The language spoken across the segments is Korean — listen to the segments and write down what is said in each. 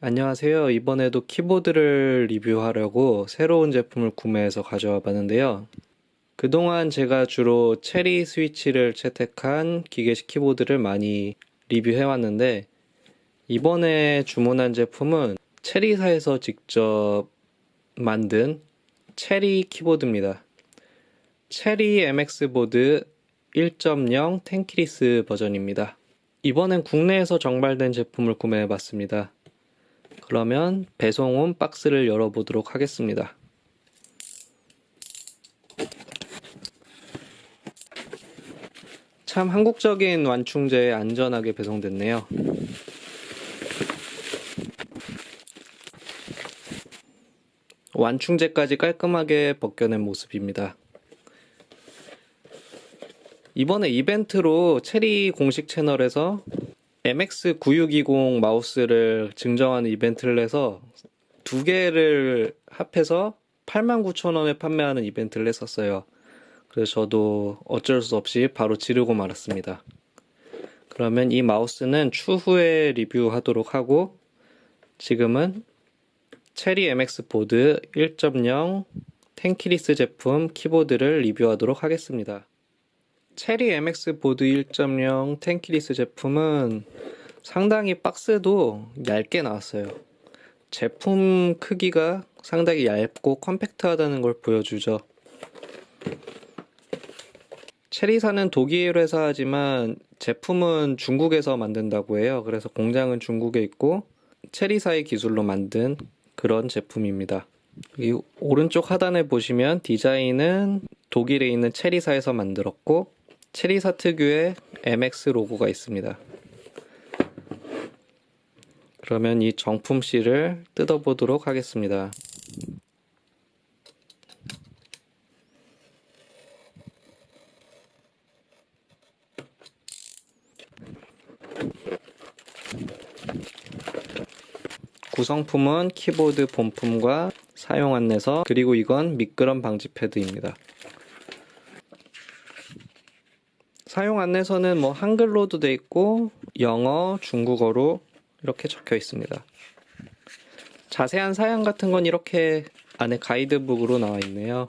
안녕하세요. 이번에도 키보드를 리뷰하려고 새로운 제품을 구매해서 가져와 봤는데요. 그동안 제가 주로 체리 스위치를 채택한 기계식 키보드를 많이 리뷰해 왔는데, 이번에 주문한 제품은 체리사에서 직접 만든 체리 키보드입니다. 체리 MX 보드 1.0 텐키리스 버전입니다. 이번엔 국내에서 정발된 제품을 구매해 봤습니다. 그러면 배송 온 박스를 열어보도록 하겠습니다. 참 한국적인 완충제에 안전하게 배송됐네요. 완충제까지 깔끔하게 벗겨낸 모습입니다. 이번에 이벤트로 체리 공식 채널에서 MX9620 마우스를 증정하는 이벤트를 해서 두 개를 합해서 89,000원에 판매하는 이벤트를 했었어요. 그래서 저도 어쩔 수 없이 바로 지르고 말았습니다. 그러면 이 마우스는 추후에 리뷰하도록 하고, 지금은 체리 MX 보드 1.0 텐키리스 제품 키보드를 리뷰하도록 하겠습니다. 체리 MX 보드 1.0 텐키리스 제품은 상당히 박스도 얇게 나왔어요. 제품 크기가 상당히 얇고 컴팩트하다는 걸 보여주죠. 체리사는 독일 회사지만 제품은 중국에서 만든다고 해요. 그래서 공장은 중국에 있고 체리사의 기술로 만든 그런 제품입니다. 이 오른쪽 하단에 보시면 디자인은 독일에 있는 체리사에서 만들었고, 체리사 특유의 MX 로고가 있습니다. 그러면 이 정품실을 뜯어보도록 하겠습니다. 구성품은 키보드 본품과 사용 안내서, 그리고 이건 미끄럼 방지 패드입니다. 사용 안내서는 한글로도 돼 있고 영어, 중국어로 이렇게 적혀 있습니다. 자세한 사양 같은 건 이렇게 안에 가이드북으로 나와 있네요.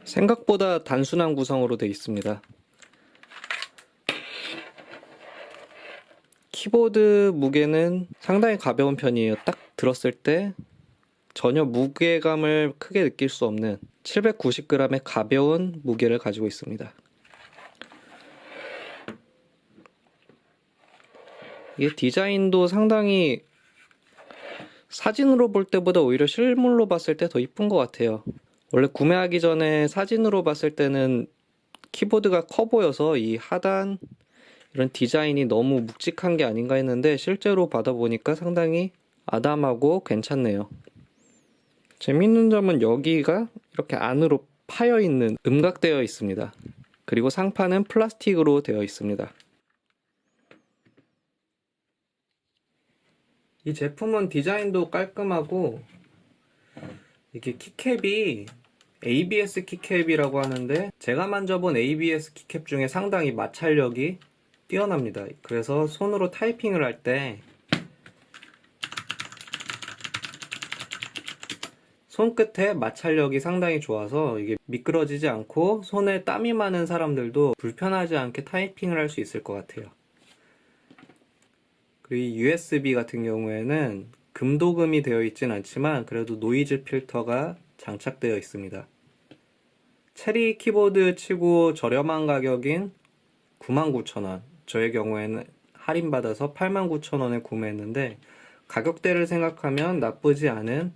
생각보다 단순한 구성으로 되어 있습니다. 키보드 무게는 상당히 가벼운 편이에요. 딱 들었을 때 전혀 무게감을 크게 느낄 수 없는 790g의 가벼운 무게를 가지고 있습니다. 이게 디자인도 상당히 사진으로 볼 때보다 오히려 실물로 봤을 때 더 이쁜 것 같아요. 원래 구매하기 전에 사진으로 봤을 때는 키보드가 커 보여서 이 하단 이런 디자인이 너무 묵직한 게 아닌가 했는데, 실제로 받아보니까 상당히 아담하고 괜찮네요. 재밌는 점은 여기가 이렇게 안으로 파여 있는, 음각되어 있습니다. 그리고 상판은 플라스틱으로 되어 있습니다. 이 제품은 디자인도 깔끔하고, 이게 키캡이 ABS 키캡이라고 하는데, 제가 만져본 ABS 키캡 중에 상당히 마찰력이 뛰어납니다. 그래서 손으로 타이핑을 할 때 손끝에 마찰력이 상당히 좋아서 이게 미끄러지지 않고 손에 땀이 많은 사람들도 불편하지 않게 타이핑을 할 수 있을 것 같아요. 그리고 이 USB 같은 경우에는 금도금이 되어 있진 않지만 그래도 노이즈 필터가 장착되어 있습니다. 체리 키보드 치고 저렴한 가격인 99,000원, 저의 경우에는 할인받아서 89,000원에 구매했는데, 가격대를 생각하면 나쁘지 않은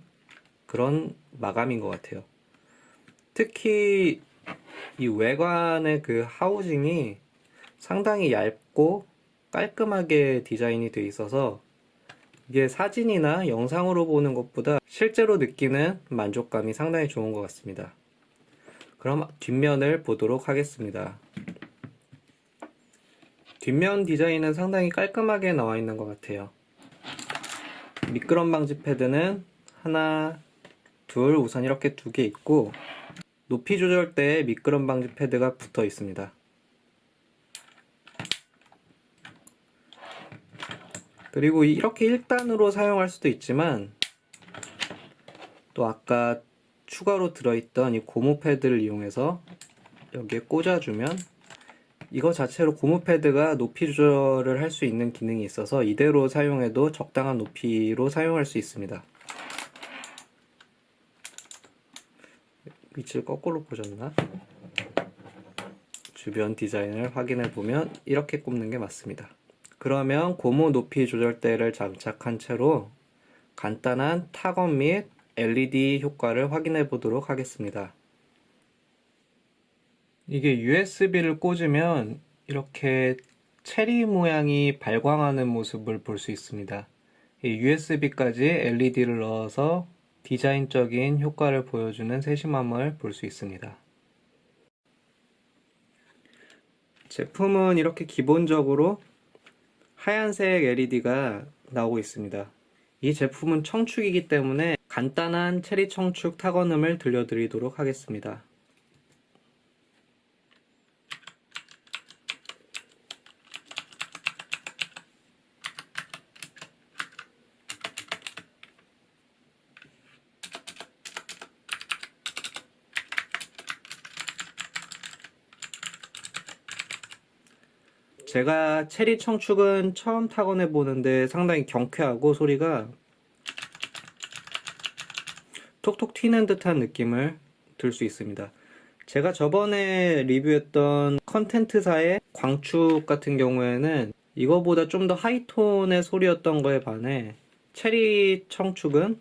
그런 마감인 것 같아요. 특히 이 외관의 그 하우징이 상당히 얇고 깔끔하게 디자인이 되어 있어서 이게 사진이나 영상으로 보는 것보다 실제로 느끼는 만족감이 상당히 좋은 것 같습니다. 그럼 뒷면을 보도록 하겠습니다. 뒷면 디자인은 상당히 깔끔하게 나와 있는 것 같아요. 미끄럼 방지 패드는 하나, 둘, 우선 이렇게 두 개 있고, 높이 조절대에 미끄럼 방지 패드가 붙어 있습니다. 그리고 이렇게 1단으로 사용할 수도 있지만 또 아까 추가로 들어있던 이 고무 패드를 이용해서 여기에 꽂아주면 이거 자체로 고무 패드가 높이 조절을 할 수 있는 기능이 있어서 이대로 사용해도 적당한 높이로 사용할 수 있습니다. 위치를 거꾸로 꽂았나? 주변 디자인을 확인해 보면 이렇게 꼽는 게 맞습니다. 그러면 고무 높이 조절대를 장착한 채로 간단한 타건 및 LED 효과를 확인해 보도록 하겠습니다. 이게 USB를 꽂으면 이렇게 체리 모양이 발광하는 모습을 볼 수 있습니다. 이 USB까지 LED를 넣어서 디자인적인 효과를 보여주는 세심함을 볼 수 있습니다. 제품은 이렇게 기본적으로 하얀색 LED가 나오고 있습니다. 이 제품은 청축이기 때문에 간단한 체리 청축 타건음을 들려드리도록 하겠습니다. 제가 체리 청축은 처음 타건해 보는데 상당히 경쾌하고 소리가 톡톡 튀는 듯한 느낌을 들 수 있습니다. 제가 저번에 리뷰했던 컨텐츠사의 광축 같은 경우에는 이거보다 좀 더 하이톤의 소리였던 거에 반해 체리 청축은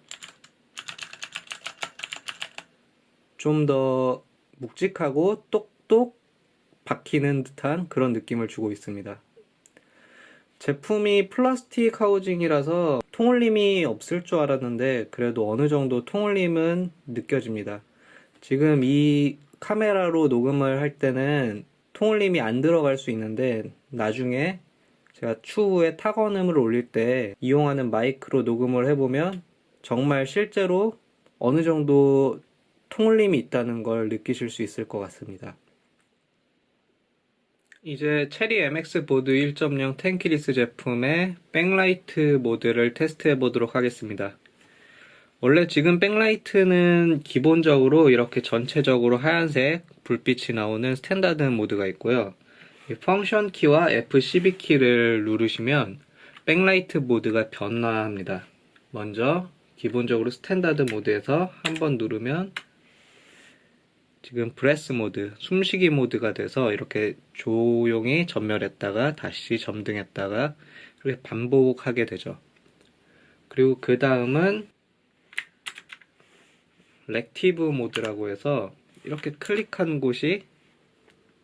좀 더 묵직하고 똑똑 박히는 듯한 그런 느낌을 주고 있습니다. 제품이 플라스틱 하우징이라서 통울림이 없을 줄 알았는데 그래도 어느 정도 통울림은 느껴집니다. 지금 이 카메라로 녹음을 할 때는 통울림이 안 들어갈 수 있는데 나중에 제가 추후에 타건음을 올릴 때 이용하는 마이크로 녹음을 해보면 정말 실제로 어느 정도 통울림이 있다는 걸 느끼실 수 있을 것 같습니다. 이제 체리 MX 보드 1.0 텐키리스 제품의 백라이트 모드를 테스트해 보도록 하겠습니다. 원래 지금 백라이트는 기본적으로 이렇게 전체적으로 하얀색 불빛이 나오는 스탠다드 모드가 있고요. 펑션 키와 F12 키를 누르시면 백라이트 모드가 변화합니다. 먼저 기본적으로 스탠다드 모드에서 한번 누르면 지금 브레스 모드, 숨쉬기 모드가 돼서 이렇게 조용히 전멸했다가 다시 점등했다가 이렇게 반복하게 되죠. 그리고 그 다음은 렉티브 모드라고 해서 이렇게 클릭한 곳이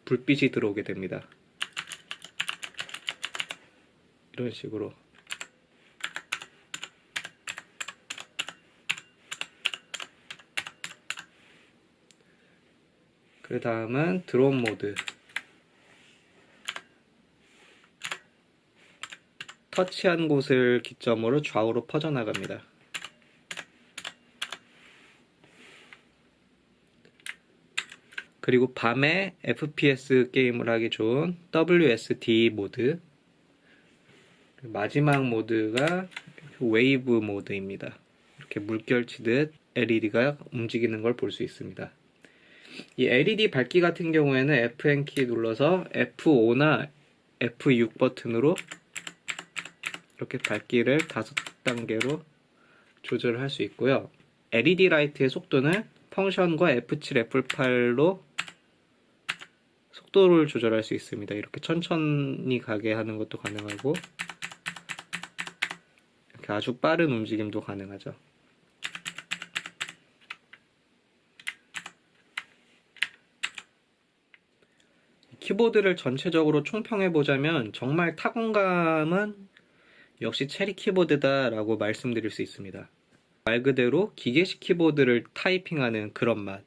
불빛이 들어오게 됩니다. 이런 식으로. 그 다음은 드론 모드. 터치한 곳을 기점으로 좌우로 퍼져나갑니다. 그리고 밤에 FPS 게임을 하기 좋은 WSD 모드. 마지막 모드가 웨이브 모드입니다. 이렇게 물결치듯 LED가 움직이는 걸 볼 수 있습니다. 이 LED 밝기 같은 경우에는 Fn키 눌러서 F5나 F6 버튼으로 이렇게 밝기를 5단계로 조절할 수 있고요. LED 라이트의 속도는 펑션과 F7, F8로 속도를 조절할 수 있습니다. 이렇게 천천히 가게 하는 것도 가능하고 이렇게 아주 빠른 움직임도 가능하죠. 키보드를 전체적으로 총평해보자면 정말 타건감은 역시 체리 키보드다 라고 말씀드릴 수 있습니다. 말 그대로 기계식 키보드를 타이핑하는 그런 맛,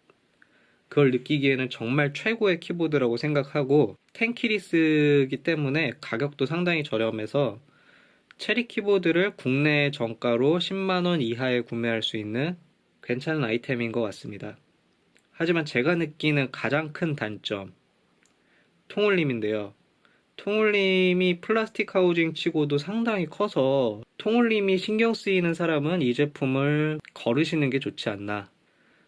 그걸 느끼기에는 정말 최고의 키보드라고 생각하고 텐키리스이기 때문에 가격도 상당히 저렴해서 체리 키보드를 국내 정가로 10만원 이하에 구매할 수 있는 괜찮은 아이템인 것 같습니다. 하지만 제가 느끼는 가장 큰 단점, 통울림인데요. 통울림이 플라스틱 하우징 치고도 상당히 커서 통울림이 신경 쓰이는 사람은 이 제품을 거르시는 게 좋지 않나.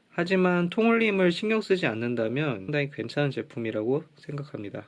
하지만 통울림을 신경 쓰지 않는다면 상당히 괜찮은 제품이라고 생각합니다.